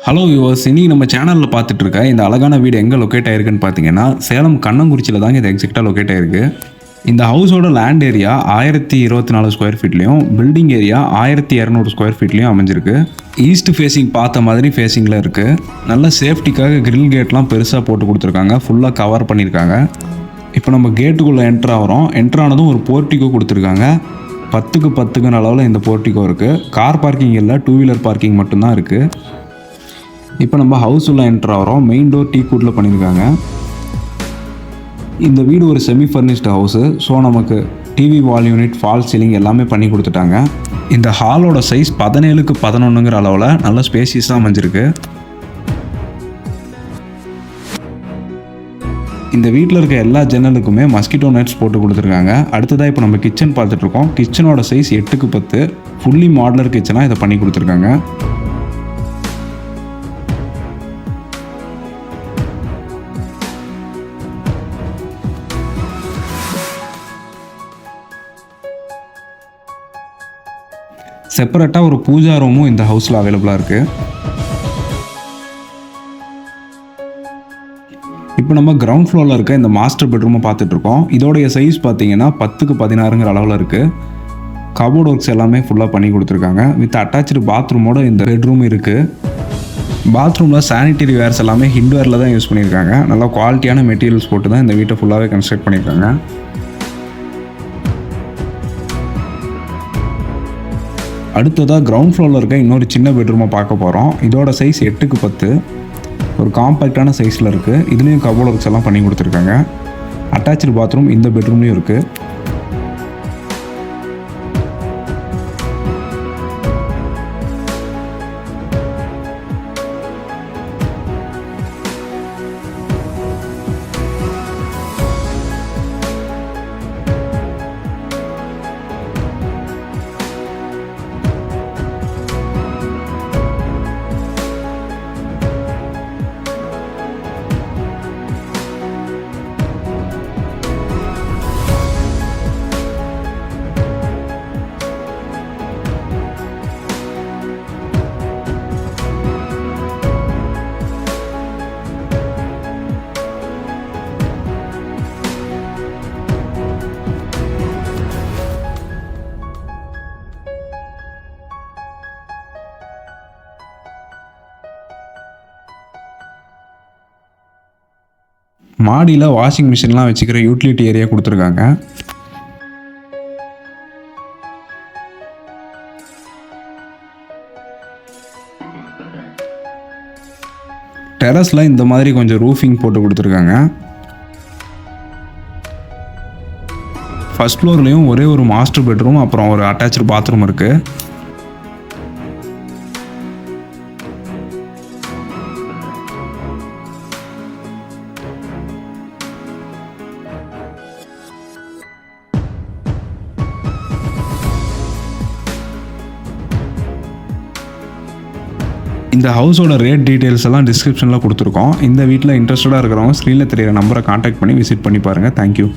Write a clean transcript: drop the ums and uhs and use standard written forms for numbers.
Hello viewers, இன்னைக்கு நம்ம சேனலில் பார்த்துட்டு இருக்க இந்த அழகான வீடு எங்கே லொக்கேட் ஆயிருக்குன்னு பார்த்தீங்கன்னா சேலம் கண்ணங்குறிச்சியில் தாங்க இது எக்ஸாக்டாக லொக்கேட் ஆயிருக்கு. இந்த ஹவுஸோட லேண்ட் ஏரியா 1024 ஸ்கொயர் ஃபீட்லையும் பில்டிங் ஏரியா 1200 ஸ்கொயர் ஃபீட்லையும் அமைஞ்சிருக்கு. ஈஸ்ட் ஃபேஸிங் பார்த்த மாதிரி ஃபேஸிங்கில் இருக்குது. நல்ல சேஃப்டிக்காக கிரில் கேட்லாம் பெருசாக போட்டு கொடுத்துருக்காங்க. ஃபுல்லாக கவர் பண்ணியிருக்காங்க. இப்போ நம்ம கேட்டுக்குள்ளே என்ட்ரு ஆகிறோம். என்ட்ரு ஆனதும் ஒரு போர்ட்டிகோ கொடுத்துருக்காங்க. 10க்கு 10ங்கிற அளவில் இந்த போர்ட்டிகோ இருக்குது. கார் பார்க்கிங் இல்லை, 2 வீலர் பார்க்கிங் மட்டும்தான் இருக்குது. இப்போ நம்ம ஹவுஸ் உள்ள என்ட்ரு ஆகிறோம். மெயின் டோர் டீ கூட்டில் பண்ணியிருக்காங்க. இந்த வீடு ஒரு செமி ஃபர்னிஷ்டு ஹவுஸு. ஸோ நமக்கு டிவி வால் யூனிட், ஃபால் சீலிங் எல்லாமே பண்ணி கொடுத்துட்டாங்க. இந்த ஹாலோட சைஸ் 17க்கு 11ங்கிற அளவில் நல்ல ஸ்பேசியஸாக அமைஞ்சிருக்கு. இந்த வீட்டில் இருக்க எல்லா ஜன்னலுக்குமே மஸ்கிட்டோ நெட்ஸ் போட்டு கொடுத்துருக்காங்க. அடுத்ததாக இப்போ நம்ம கிச்சன் பார்த்துட்ருக்கோம். கிச்சனோட சைஸ் 8க்கு 10, ஃபுல்லி மாடலர் கிச்சனாக இதை பண்ணி கொடுத்துருக்காங்க. செப்பரேட்டாக ஒரு பூஜா ரூமும் இந்த ஹவுஸில் அவைலபிளாக இருக்குது. இப்போ நம்ம கிரவுண்ட் ஃப்ளோரில் இருக்க இந்த மாஸ்டர் பெட்ரூமை பார்த்துட்ருக்கோம். இதோடைய சைஸ் பார்த்தீங்கன்னா 10க்கு 16ங்கிற அளவில் இருக்குது. கபோர்ட் ஒர்க்ஸ் எல்லாமே ஃபுல்லாக பண்ணி கொடுத்துருக்காங்க. வித் அட்டாச்சு பாத்ரூமோட இந்த பெட்ரூம் இருக்குது. பாத்ரூமில் சானிட்டரி வேர்ஸ் எல்லாமே ஹிண்ட்வேரில் தான் யூஸ் பண்ணியிருக்காங்க. நல்லா குவாலிட்டியான மெட்டீரியல்ஸ் போட்டு தான் இந்த வீட்டை ஃபுல்லாகவே கன்ஸ்ட்ரக்ட் பண்ணியிருக்காங்க. அடுத்ததாக கிரவுண்ட் ஃப்ளோரில் இருக்க இன்னொரு சின்ன பெட்ரூமை பார்க்க போகிறோம். இதோட சைஸ் 8க்கு 10, ஒரு காம்பேக்டான சைஸில் இருக்குது. இதுலேயும் கபோர்ட் ஒர்க்ஸ் எல்லாம் பண்ணி கொடுத்துருக்காங்க. அட்டாச்சு பாத்ரூம் இந்த பெட்ரூம்லேயும் இருக்குது. மாடியில் வாஷிங் மிஷின்லாம் வச்சுக்கிற யூட்டிலிட்டி ஏரியா கொடுத்துருக்காங்க. டெரஸில் இந்த மாதிரி கொஞ்சம் ரூஃபிங் போட்டு கொடுத்துருக்காங்க. ஃபர்ஸ்ட் ஃப்ளோர்லேயும் ஒரே ஒரு மாஸ்டர் பெட்ரூம் அப்புறம் ஒரு அட்டாச்சு பாத்ரூம் இருக்குது. இந்த ஹவுஸோட ரேட் டீட்டெயில்ஸ் எல்லாம் டிஸ்கிரிப்ஷனில் கொடுத்துருக்கோம். இந்த வீட்டில் இன்ட்ரெஸ்டடாக இருக்கிறவங்க ஸ்க்ரீனில் தெரியிற நம்பரை காண்டாக்ட் பண்ணி விசிட் பண்ணி பாருங்கள். தேங்க்யூ.